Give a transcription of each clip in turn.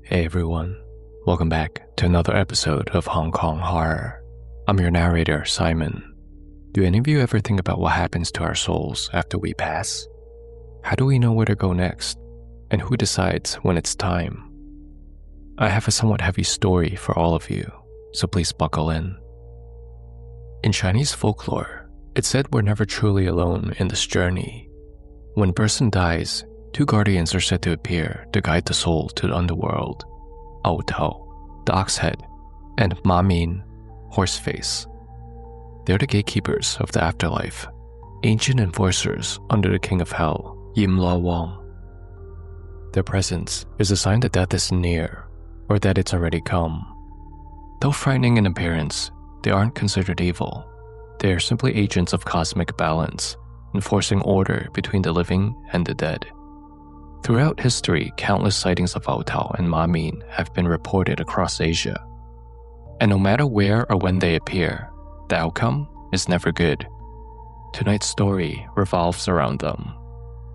Hey everyone, welcome back to another episode of Hong Kong Horror. I'm your narrator, Simon. Do any of you ever think about what happens to our souls after we pass? How do we know where to go next? And who decides when it's time? I have a somewhat heavy story for all of you, so please buckle in. In Chinese folklore, it's said we're never truly alone in this journey. When a person dies, two guardians are said to appear to guide the soul to the underworld: Ao Tao, the ox head, and Ma Min, horse face. They're the gatekeepers of the afterlife, ancient enforcers under the king of hell, Yim Lo Wang. Their presence is a sign that death is near, or that it's already come. Though frightening in appearance, they aren't considered evil. They are simply agents of cosmic balance, enforcing order between the living and the dead. Throughout history, countless sightings of Ao Tao and Ma Min have been reported across Asia. And no matter where or when they appear, the outcome is never good. Tonight's story revolves around them.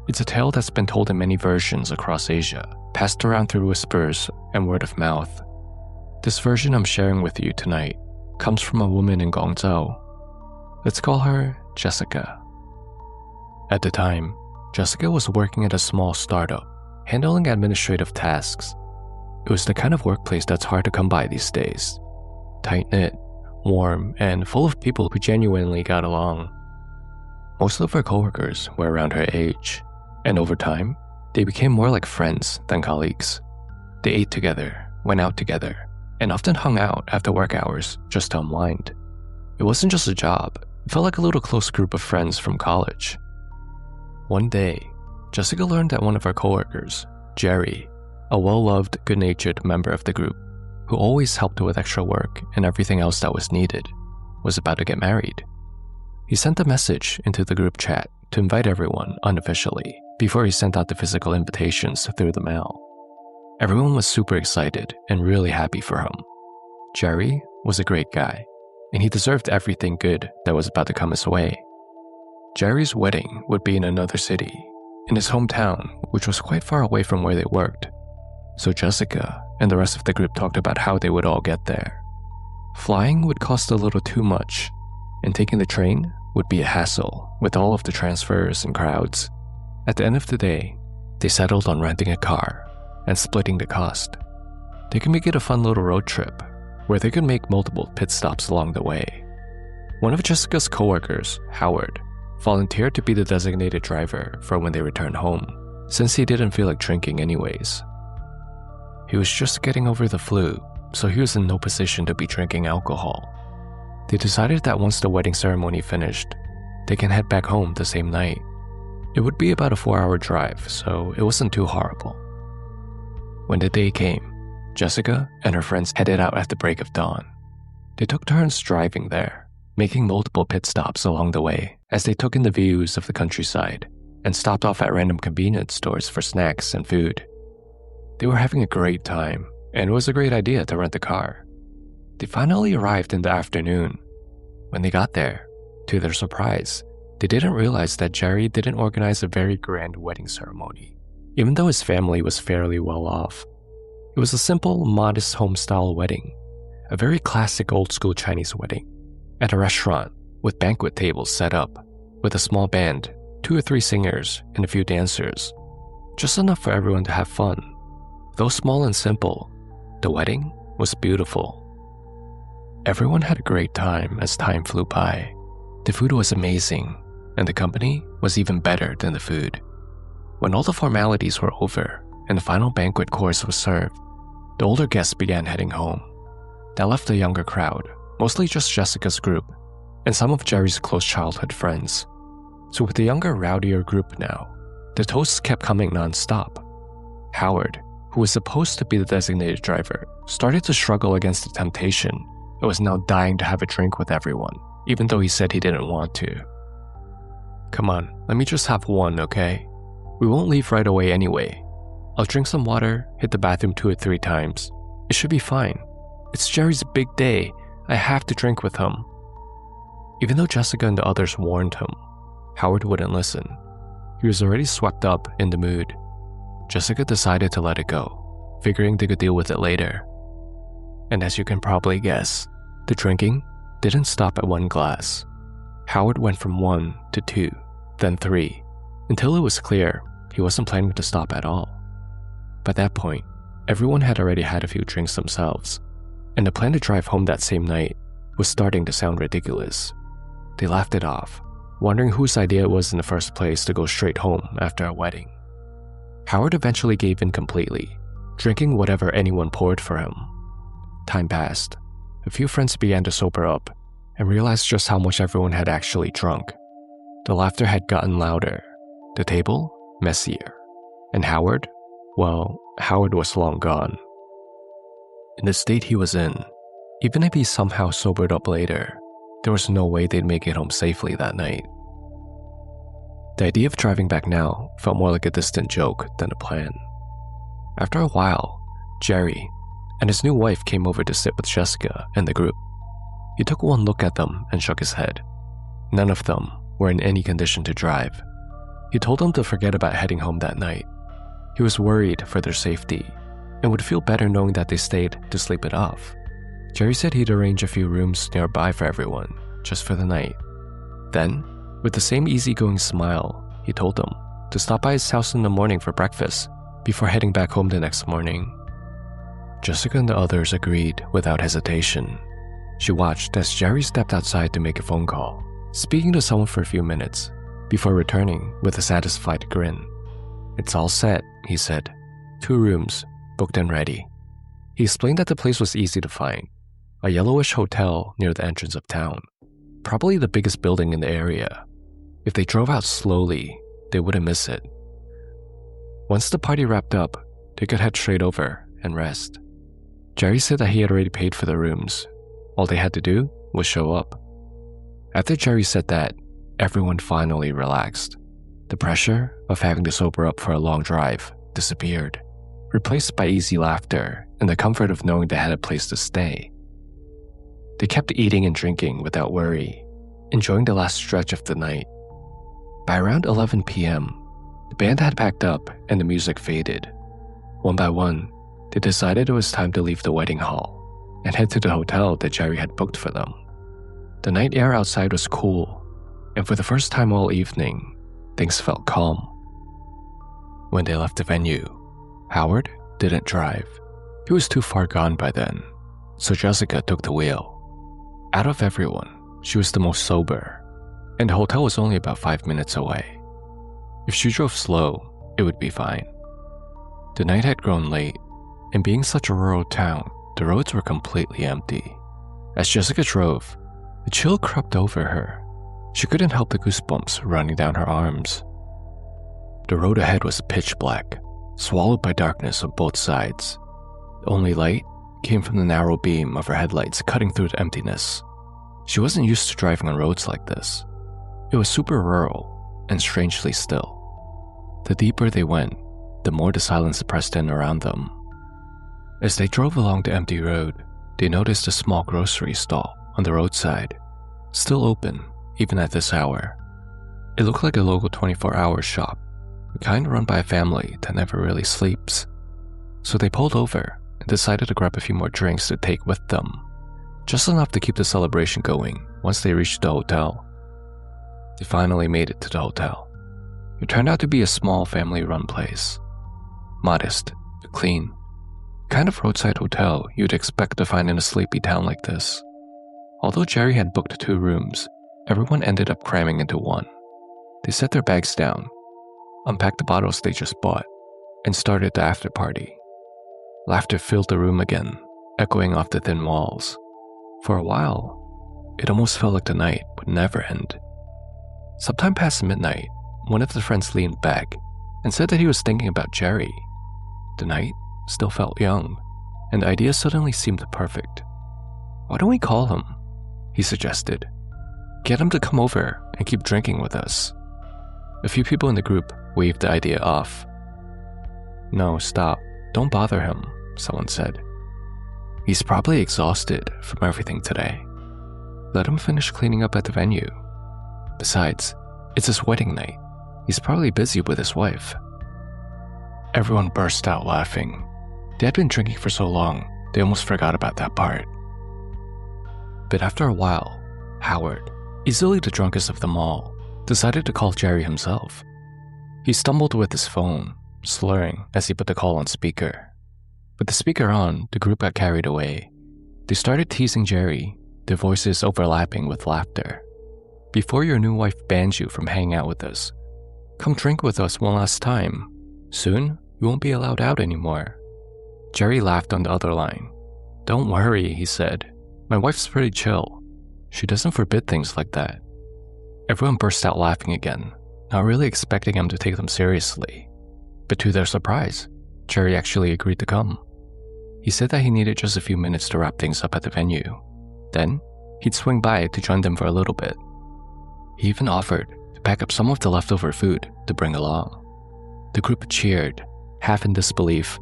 It's a tale that's been told in many versions across Asia, passed around through whispers and word of mouth. This version I'm sharing with you tonight comes from a woman in Guangzhou. Let's call her Jessica. At the time, Jessica was working at a small startup, handling administrative tasks. It was the kind of workplace that's hard to come by these days. Tight-knit, warm, and full of people who genuinely got along. Most of her coworkers were around her age, and over time, they became more like friends than colleagues. They ate together, went out together, and often hung out after work hours just to unwind. It wasn't just a job, it felt like a little close group of friends from college. One day, Jessica learned that one of her coworkers, Jerry, a well-loved, good-natured member of the group, who always helped with extra work and everything else that was needed, was about to get married. He sent a message into the group chat to invite everyone unofficially before he sent out the physical invitations through the mail. Everyone was super excited and really happy for him. Jerry was a great guy, and he deserved everything good that was about to come his way. Jerry's wedding would be in another city, in his hometown, which was quite far away from where they worked. So Jessica and the rest of the group talked about how they would all get there. Flying would cost a little too much, and taking the train would be a hassle with all of the transfers and crowds. At the end of the day, they settled on renting a car and splitting the cost. They could make it a fun little road trip where they could make multiple pit stops along the way. One of Jessica's coworkers, Howard, volunteered to be the designated driver for when they returned home, since he didn't feel like drinking anyways. He was just getting over the flu, so he was in no position to be drinking alcohol. They decided that once the wedding ceremony finished, they can head back home the same night. It would be about a 4-hour drive, so it wasn't too horrible. When the day came, Jessica and her friends headed out at the break of dawn. They took turns driving there, making multiple pit stops along the way as they took in the views of the countryside and stopped off at random convenience stores for snacks and food. They were having a great time, and it was a great idea to rent a car. They finally arrived in the afternoon. When they got there, to their surprise, they didn't realize that Jerry didn't organize a very grand wedding ceremony, even though his family was fairly well off. It was a simple, modest home-style wedding, a very classic old-school Chinese wedding, at a restaurant with banquet tables set up, with a small band, 2 or 3 singers, and a few dancers. Just enough for everyone to have fun. Though small and simple, the wedding was beautiful. Everyone had a great time as time flew by. The food was amazing, and the company was even better than the food. When all the formalities were over and the final banquet course was served, the older guests began heading home. That left the younger crowd, mostly just Jessica's group, and some of Jerry's close childhood friends. So with the younger, rowdier group now, the toasts kept coming non-stop. Howard, who was supposed to be the designated driver, started to struggle against the temptation and was now dying to have a drink with everyone, even though he said he didn't want to. "Come on, let me just have one, okay? We won't leave right away anyway. I'll drink some water, hit the bathroom 2 or 3 times. It should be fine. It's Jerry's big day. I have to drink with him." Even though Jessica and the others warned him, Howard wouldn't listen. He was already swept up in the mood. Jessica decided to let it go, figuring they could deal with it later. And as you can probably guess, the drinking didn't stop at 1 glass. Howard went from 1 to 2, then 3, until it was clear he wasn't planning to stop at all. By that point, everyone had already had a few drinks themselves, and the plan to drive home that same night was starting to sound ridiculous. They laughed it off, wondering whose idea it was in the first place to go straight home after a wedding. Howard eventually gave in completely, drinking whatever anyone poured for him. Time passed. A few friends began to sober up and realized just how much everyone had actually drunk. The laughter had gotten louder, the table messier, and Howard, well, Howard was long gone. In the state he was in, even if he somehow sobered up later, there was no way they'd make it home safely that night. The idea of driving back now felt more like a distant joke than a plan. After a while, Jerry and his new wife came over to sit with Jessica and the group. He took one look at them and shook his head. None of them were in any condition to drive. He told them to forget about heading home that night. He was worried for their safety and would feel better knowing that they stayed to sleep it off. Jerry said he'd arrange a few rooms nearby for everyone, just for the night. Then, with the same easygoing smile, he told them to stop by his house in the morning for breakfast before heading back home the next morning. Jessica and the others agreed without hesitation. She watched as Jerry stepped outside to make a phone call, speaking to someone for a few minutes, before returning with a satisfied grin. "It's all set," he said. 2 rooms, booked and ready. He explained that the place was easy to find, a yellowish hotel near the entrance of town, probably the biggest building in the area. If they drove out slowly, they wouldn't miss it. Once the party wrapped up, they could head straight over and rest. Jerry said that he had already paid for the rooms. All they had to do was show up. After Jerry said that, everyone finally relaxed. The pressure of having to sober up for a long drive disappeared, replaced by easy laughter and the comfort of knowing they had a place to stay. They kept eating and drinking without worry, enjoying the last stretch of the night. By around 11 p.m., the band had packed up and the music faded. One by one, they decided it was time to leave the wedding hall and head to the hotel that Jerry had booked for them. The night air outside was cool, and for the first time all evening, things felt calm. When they left the venue, Howard didn't drive. He was too far gone by then, so Jessica took the wheel. Out of everyone, she was the most sober, and the hotel was only about 5 minutes away. If she drove slow, it would be fine. The night had grown late, and being such a rural town, the roads were completely empty. As Jessica drove, a chill crept over her. She couldn't help the goosebumps running down her arms. The road ahead was pitch black, swallowed by darkness on both sides. The only light came from the narrow beam of her headlights cutting through the emptiness. She wasn't used to driving on roads like this. It was super rural and strangely still. The deeper they went, the more the silence pressed in around them. As they drove along the empty road, they noticed a small grocery stall on the roadside, still open even at this hour. It looked like a local 24-hour shop, the kind run by a family that never really sleeps. So they pulled over and decided to grab a few more drinks to take with them, just enough to keep the celebration going once they reached the hotel. They finally made it to the hotel. It turned out to be a small family-run place. Modest, but clean. The kind of roadside hotel you'd expect to find in a sleepy town like this. Although Jerry had booked 2 rooms, everyone ended up cramming into one. They set their bags down, unpacked the bottles they just bought, and started the after party. Laughter filled the room again, echoing off the thin walls. For a while, it almost felt like the night would never end. Sometime past midnight, one of the friends leaned back and said that he was thinking about Jerry. The night still felt young, and the idea suddenly seemed perfect. "Why don't we call him?" he suggested. "Get him to come over and keep drinking with us." A few people in the group waved the idea off. "No, stop. Don't bother him," someone said. "He's probably exhausted from everything today. Let him finish cleaning up at the venue. Besides, it's his wedding night. He's probably busy with his wife." Everyone burst out laughing. They had been drinking for so long, they almost forgot about that part. But after a while, Howard, easily the drunkest of them all, decided to call Jerry himself. He stumbled with his phone, slurring as he put the call on speaker. With the speaker on, the group got carried away. They started teasing Jerry, their voices overlapping with laughter. "Before your new wife bans you from hanging out with us, come drink with us one last time. Soon, you won't be allowed out anymore." Jerry laughed on the other line. "Don't worry," he said. "My wife's pretty chill. She doesn't forbid things like that." Everyone burst out laughing again, not really expecting him to take them seriously. But to their surprise, Jerry actually agreed to come. He said that he needed just a few minutes to wrap things up at the venue. Then, he'd swing by to join them for a little bit. He even offered to pack up some of the leftover food to bring along. The group cheered, half in disbelief,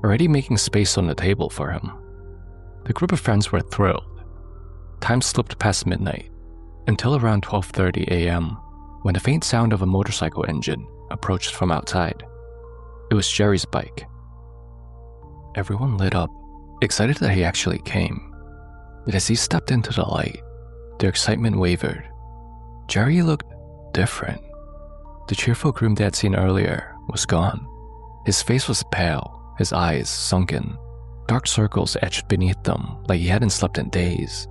already making space on the table for him. The group of friends were thrilled. Time slipped past midnight, until around 12:30 a.m., when the faint sound of a motorcycle engine approached from outside. It was Jerry's bike. Everyone lit up, excited that he actually came. But as he stepped into the light, their excitement wavered. Jerry looked different. The cheerful groom they had seen earlier was gone. His face was pale, his eyes sunken, dark circles etched beneath them like he hadn't slept in days.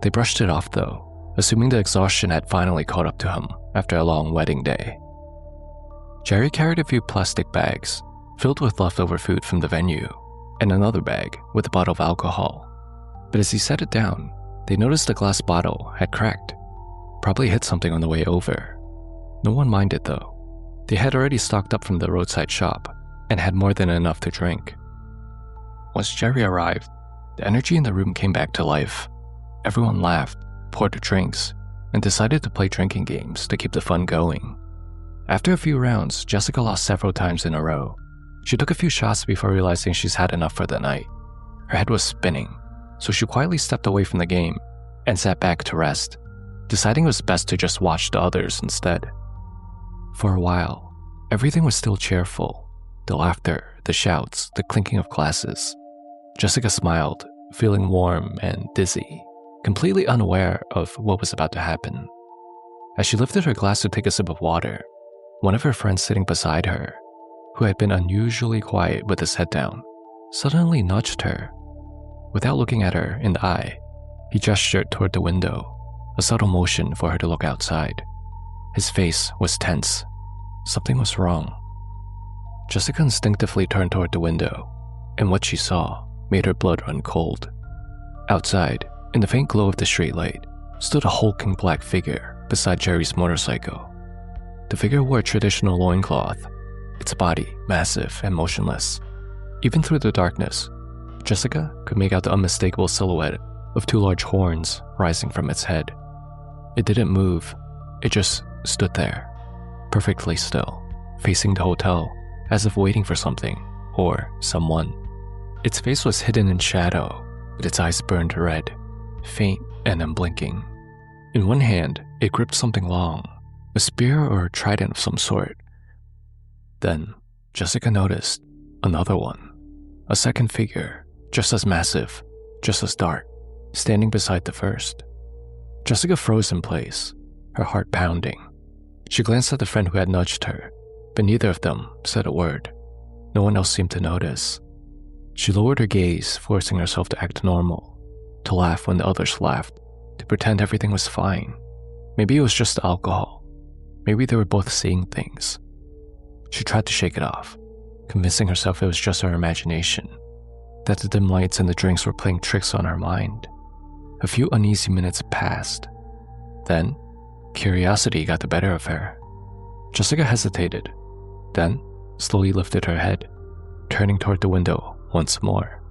They brushed it off though, assuming the exhaustion had finally caught up to him after a long wedding day. Jerry carried a few plastic bags filled with leftover food from the venue, and another bag with a bottle of alcohol. But as he set it down, they noticed the glass bottle had cracked. Probably hit something on the way over. No one minded though. They had already stocked up from the roadside shop and had more than enough to drink. Once Jerry arrived, the energy in the room came back to life. Everyone laughed, poured drinks, and decided to play drinking games to keep the fun going. After a few rounds, Jessica lost several times in a row. She took a few shots before realizing she's had enough for the night. Her head was spinning, so she quietly stepped away from the game and sat back to rest, deciding it was best to just watch the others instead. For a while, everything was still cheerful. The laughter, the shouts, the clinking of glasses. Jessica smiled, feeling warm and dizzy, completely unaware of what was about to happen. As she lifted her glass to take a sip of water, one of her friends sitting beside her, who had been unusually quiet with his head down, suddenly nudged her. Without looking at her in the eye, he gestured toward the window, a subtle motion for her to look outside. His face was tense. Something was wrong. Jessica instinctively turned toward the window, and what she saw made her blood run cold. Outside, in the faint glow of the streetlight, stood a hulking black figure beside Jerry's motorcycle. The figure wore a traditional loincloth, its body massive and motionless. Even through the darkness, Jessica could make out the unmistakable silhouette of two large horns rising from its head. It didn't move, it just stood there, perfectly still, facing the hotel, as if waiting for something or someone. Its face was hidden in shadow, but its eyes burned red, faint and unblinking. In one hand, it gripped something long, a spear or a trident of some sort. Then, Jessica noticed another one, a second figure, just as massive, just as dark, standing beside the first. Jessica froze in place, her heart pounding. She glanced at the friend who had nudged her, but neither of them said a word. No one else seemed to notice. She lowered her gaze, forcing herself to act normal, to laugh when the others laughed, to pretend everything was fine. Maybe it was just the alcohol. Maybe they were both seeing things. She tried to shake it off, convincing herself it was just her imagination, that the dim lights and the drinks were playing tricks on her mind. A few uneasy minutes passed. Then, curiosity got the better of her. Jessica hesitated, then slowly lifted her head, turning toward the window once more.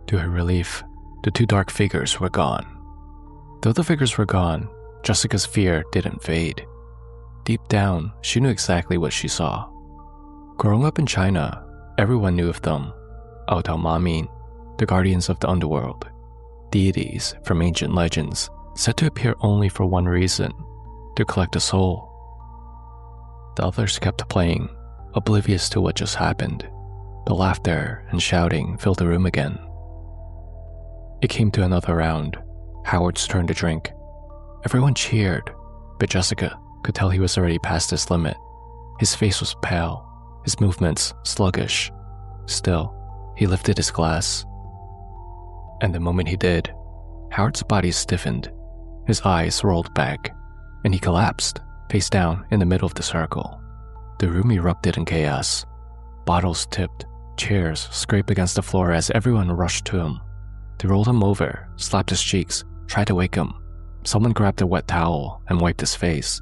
To her relief, the two dark figures were gone. Though the figures were gone, Jessica's fear didn't fade. Deep down, she knew exactly what she saw. Growing up in China, everyone knew of them. Mamin, the guardians of the underworld, deities from ancient legends said to appear only for one reason, to collect a soul. The others kept playing, oblivious to what just happened. The laughter and shouting filled the room again. It came to another round. Howard's turn to drink. Everyone cheered, but Jessica could tell he was already past his limit. His face was pale, his movements sluggish. Still, he lifted his glass. And the moment he did, Howard's body stiffened, his eyes rolled back, and he collapsed, face down in the middle of the circle. The room erupted in chaos. Bottles tipped, chairs scraped against the floor as everyone rushed to him. They rolled him over, slapped his cheeks, tried to wake him. Someone grabbed a wet towel and wiped his face.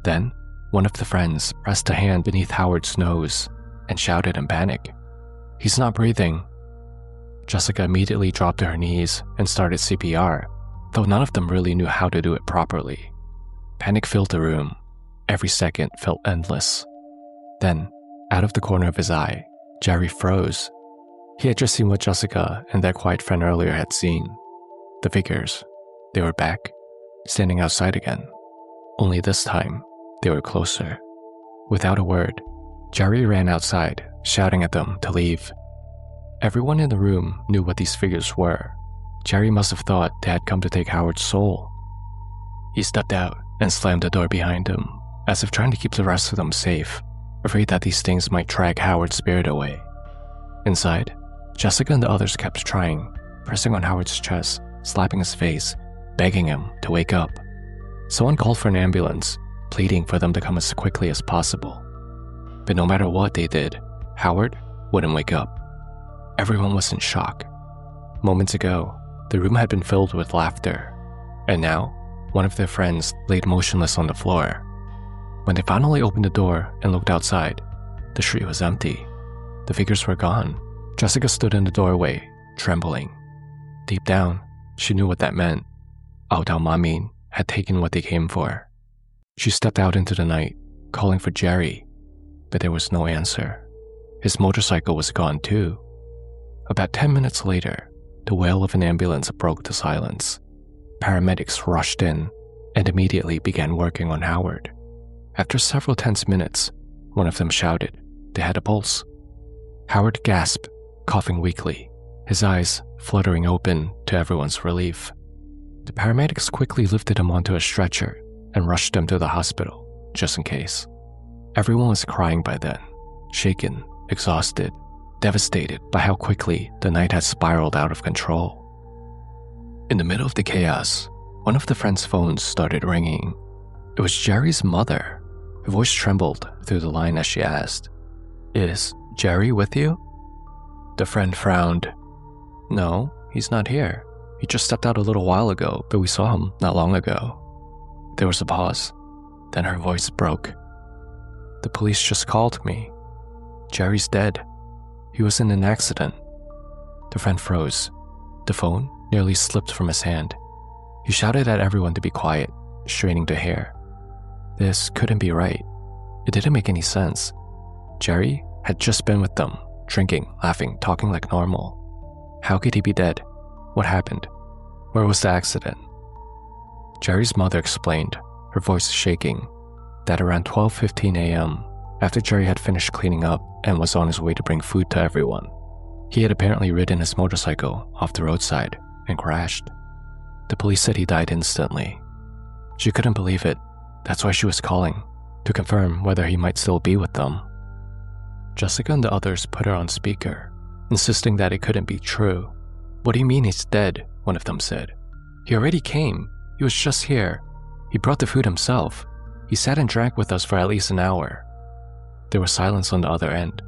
Then, one of the friends pressed a hand beneath Howard's nose and shouted in panic, "He's not breathing." Jessica immediately dropped to her knees and started CPR, though none of them really knew how to do it properly. Panic filled the room. Every second felt endless. Then, out of the corner of his eye, Jerry froze. He had just seen what Jessica and that quiet friend earlier had seen. The figures. They were back, standing outside again. Only this time, they were closer. Without a word, Jerry ran outside, shouting at them to leave. Everyone in the room knew what these figures were. Jerry must have thought they had come to take Howard's soul. He stepped out and slammed the door behind him, as if trying to keep the rest of them safe, afraid that these things might drag Howard's spirit away. Inside, Jessica and the others kept trying, pressing on Howard's chest, slapping his face, begging him to wake up. Someone called for an ambulance, pleading for them to come as quickly as possible. But no matter what they did, Howard wouldn't wake up. Everyone was in shock. Moments ago, the room had been filled with laughter, and now, one of their friends laid motionless on the floor. When they finally opened the door and looked outside, the street was empty. The figures were gone. Jessica stood in the doorway, trembling. Deep down, she knew what that meant. Mamin had taken what they came for. She stepped out into the night, calling for Jerry, but there was no answer. His motorcycle was gone too. About 10 minutes later, the wail of an ambulance broke the silence. Paramedics rushed in and immediately began working on Howard. After several tense minutes, one of them shouted they had a pulse. Howard gasped, coughing weakly, his eyes fluttering open to everyone's relief. The paramedics quickly lifted him onto a stretcher and rushed him to the hospital, just in case. Everyone was crying by then, shaken, exhausted, devastated by how quickly the night had spiraled out of control. In the middle of the chaos, one of the friends' phones started ringing. It was Jerry's mother. Her voice trembled through the line as she asked, "Is Jerry with you?" The friend frowned. "No, he's not here. He just stepped out a little while ago, but we saw him not long ago." There was a pause. Then her voice broke. "The police just called me. Jerry's dead. He was in an accident." The friend froze. The phone nearly slipped from his hand. He shouted at everyone to be quiet, straining to hear. This couldn't be right. It didn't make any sense. Jerry had just been with them, drinking, laughing, talking like normal. How could he be dead? What happened? Where was the accident? Jerry's mother explained, her voice shaking, that around 12:15 a.m., after Jerry had finished cleaning up and was on his way to bring food to everyone, he had apparently ridden his motorcycle off the roadside and crashed. The police said he died instantly. She couldn't believe it. That's why she was calling, to confirm whether he might still be with them. Jessica and the others put her on speaker, insisting that it couldn't be true. "What do you mean he's dead?" one of them said. "He already came. He was just here. He brought the food himself. He sat and drank with us for at least an hour." There was silence on the other end,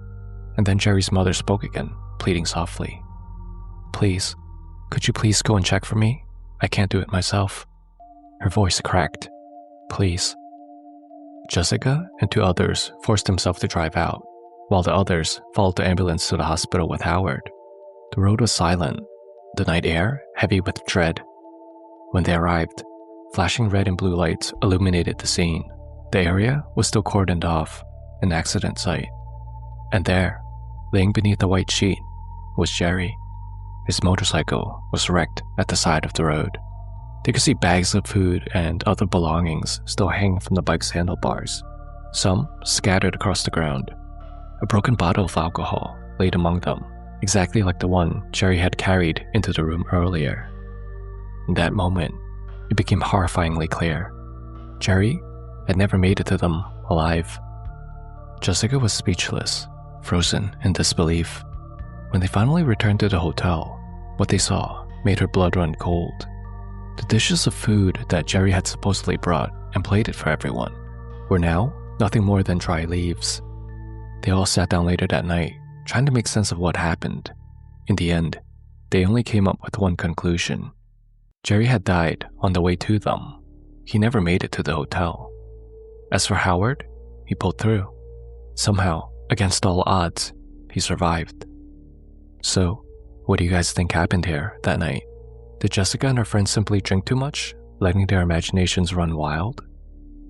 and then Jerry's mother spoke again, pleading softly. "Please, could you please go and check for me? I can't do it myself." Her voice cracked. "Please." Jessica and two others forced themselves to drive out, while the others followed the ambulance to the hospital with Howard. The road was silent, the night air heavy with dread. When they arrived, flashing red and blue lights illuminated the scene. The area was still cordoned off, an accident site. And there, laying beneath a white sheet, was Jerry. His motorcycle was wrecked at the side of the road. They could see bags of food and other belongings still hanging from the bike's handlebars, some scattered across the ground. A broken bottle of alcohol laid among them, exactly like the one Jerry had carried into the room earlier. In that moment, it became horrifyingly clear. Jerry had never made it to them alive. Jessica was speechless, frozen in disbelief. When they finally returned to the hotel, what they saw made her blood run cold. The dishes of food that Jerry had supposedly brought and plated for everyone were now nothing more than dry leaves. They all sat down later that night, trying to make sense of what happened. In the end, they only came up with one conclusion. Jerry had died on the way to them. He never made it to the hotel. As for Howard, he pulled through. Somehow, against all odds, he survived. So, what do you guys think happened here that night? Did Jessica and her friends simply drink too much, letting their imaginations run wild?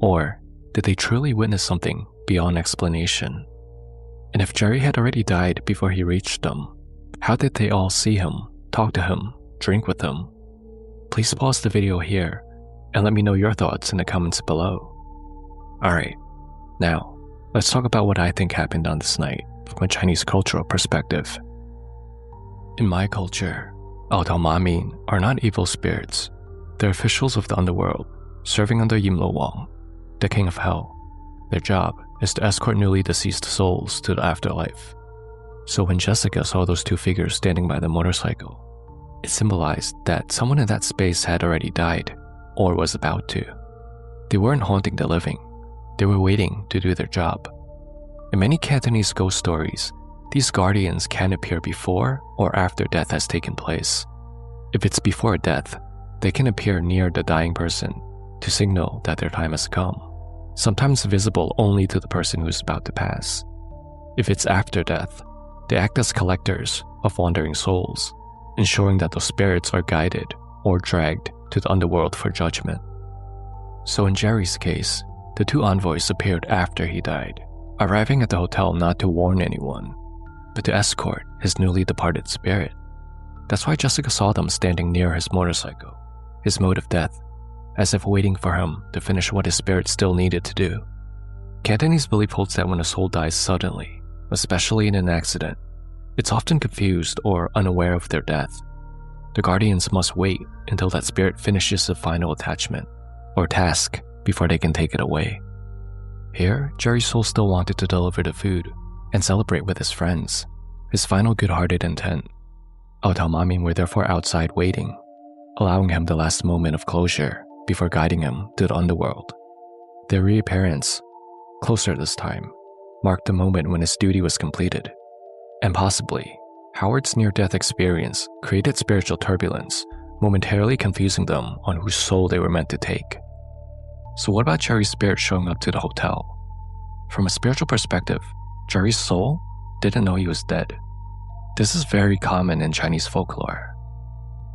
Or did they truly witness something beyond explanation? And if Jerry had already died before he reached them, how did they all see him, talk to him, drink with him? Please pause the video here and let me know your thoughts in the comments below. Alright, now let's talk about what I think happened on this night from a Chinese cultural perspective. In my culture, Mamin are not evil spirits. They're officials of the underworld, serving under Yimlo Wang, the king of hell. Their job is to escort newly deceased souls to the afterlife. So when Jessica saw those two figures standing by the motorcycle, it symbolized that someone in that space had already died, or was about to. They weren't haunting the living, they were waiting to do their job. In many Cantonese ghost stories, these guardians can appear before or after death has taken place. If it's before death, they can appear near the dying person to signal that their time has come, sometimes visible only to the person who's about to pass. If it's after death, they act as collectors of wandering souls, ensuring that those spirits are guided or dragged to the underworld for judgment. So in Jerry's case, the two envoys appeared after he died, arriving at the hotel not to warn anyone, but to escort his newly departed spirit. That's why Jessica saw them standing near his motorcycle, his mode of death, as if waiting for him to finish what his spirit still needed to do. Cantonese belief holds that when a soul dies suddenly, especially in an accident, it's often confused or unaware of their death. The guardians must wait until that spirit finishes the final attachment or task before they can take it away. Here, Jerry's soul still wanted to deliver the food and celebrate with his friends, his final good-hearted intent. Mamin were therefore outside waiting, allowing him the last moment of closure before guiding him to the underworld. Their reappearance, closer this time, marked the moment when his duty was completed. And possibly, Howard's near-death experience created spiritual turbulence, momentarily confusing them on whose soul they were meant to take. So what about Jerry's spirit showing up to the hotel? From a spiritual perspective, Jerry's soul didn't know he was dead. This is very common in Chinese folklore.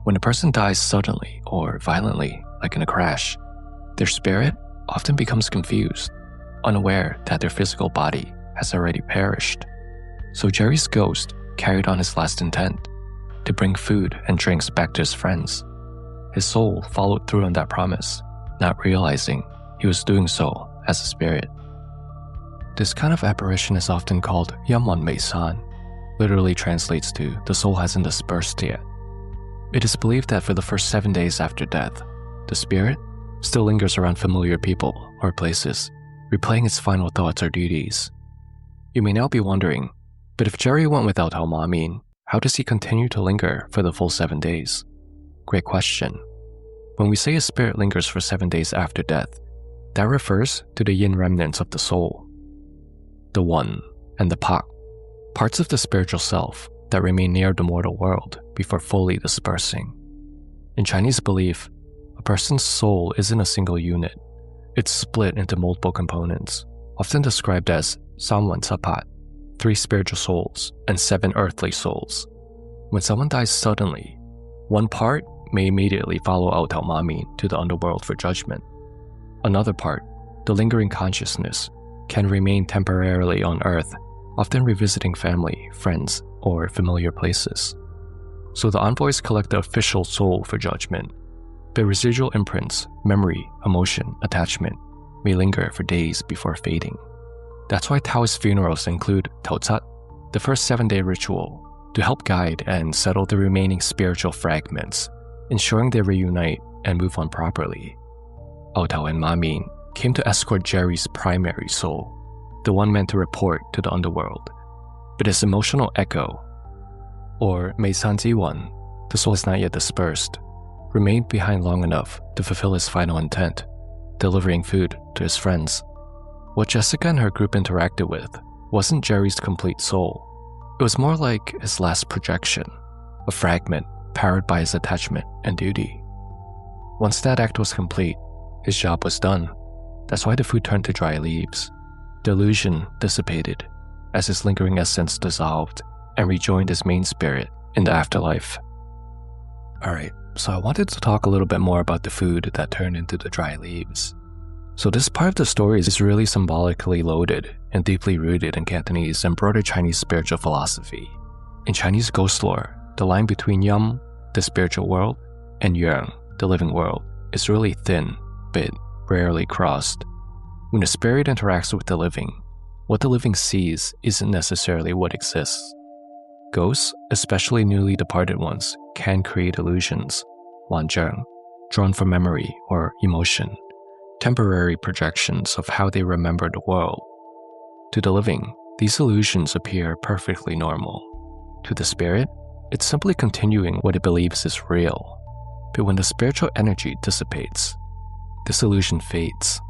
When a person dies suddenly or violently, like in a crash, their spirit often becomes confused, unaware that their physical body has already perished. So Jerry's ghost carried on his last intent, to bring food and drinks back to his friends. His soul followed through on that promise, not realizing he was doing so as a spirit. This kind of apparition is often called Yanwan Mei San, literally translates to the soul hasn't dispersed yet. It is believed that for the first 7 days after death, the spirit still lingers around familiar people or places, replaying its final thoughts or duties. You may now be wondering, but if Jerry went without Mamin, how does he continue to linger for the full 7 days? Great question. When we say a spirit lingers for 7 days after death, that refers to the yin remnants of the soul, the One and the Pak, parts of the spiritual self that remain near the mortal world before fully dispersing. In Chinese belief, a person's soul isn't a single unit. It's split into multiple components, often described as Sanwan Sapat, 3 spiritual souls and 7 earthly souls. When someone dies suddenly, one part may immediately follow out Mamin to the underworld for judgment. Another part, the lingering consciousness, can remain temporarily on Earth, often revisiting family, friends, or familiar places. So the envoys collect the official soul for judgment, but residual imprints, memory, emotion, attachment may linger for days before fading. That's why Taoist funerals include taocat, the first 7-day ritual, to help guide and settle the remaining spiritual fragments, ensuring they reunite and move on properly. Otto and Ma Min came to escort Jerry's primary soul, the one meant to report to the underworld. But his emotional echo, or Mei Sanji Wan, the soul is not yet dispersed, remained behind long enough to fulfill his final intent, delivering food to his friends. What Jessica and her group interacted with wasn't Jerry's complete soul. It was more like his last projection, a fragment powered by his attachment and duty. Once that act was complete, his job was done. That's why the food turned to dry leaves. The illusion dissipated as his lingering essence dissolved and rejoined his main spirit in the afterlife. Alright, so I wanted to talk a little bit more about the food that turned into the dry leaves. So this part of the story is really symbolically loaded and deeply rooted in Cantonese and broader Chinese spiritual philosophy. In Chinese ghost lore, the line between Yum, the spiritual world, and Yang, the living world, is really thin, but rarely crossed. When the spirit interacts with the living, what the living sees isn't necessarily what exists. Ghosts, especially newly departed ones, can create illusions, wanzheng, drawn from memory or emotion, temporary projections of how they remember the world. To the living, these illusions appear perfectly normal. To the spirit, it's simply continuing what it believes is real. But when the spiritual energy dissipates, this illusion fades.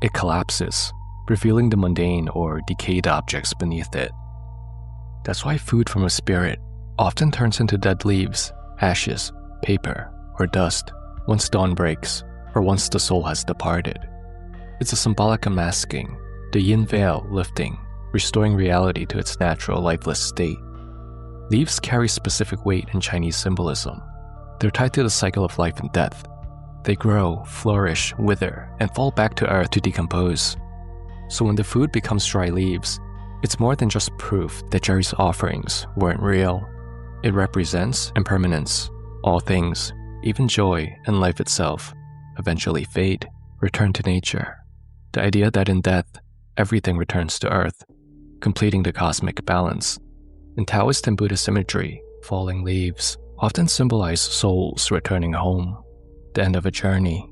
It collapses, revealing the mundane or decayed objects beneath it. That's why food from a spirit often turns into dead leaves, ashes, paper, or dust once dawn breaks or once the soul has departed. It's a symbolic unmasking, the yin veil lifting, restoring reality to its natural lifeless state. Leaves carry specific weight in Chinese symbolism. They're tied to the cycle of life and death. They grow, flourish, wither, and fall back to earth to decompose. So when the food becomes dry leaves, it's more than just proof that Jerry's offerings weren't real. It represents impermanence. All things, even joy and life itself, eventually fade, return to nature. The idea that in death, everything returns to earth, completing the cosmic balance. In Taoist and Buddhist imagery, falling leaves often symbolize souls returning home, the end of a journey.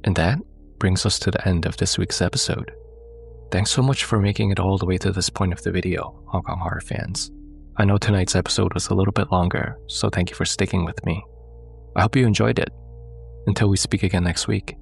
And that brings us to the end of this week's episode. Thanks so much for making it all the way to this point of the video, Hong Kong horror fans. I know tonight's episode was a little bit longer, so thank you for sticking with me. I hope you enjoyed it. Until we speak again next week,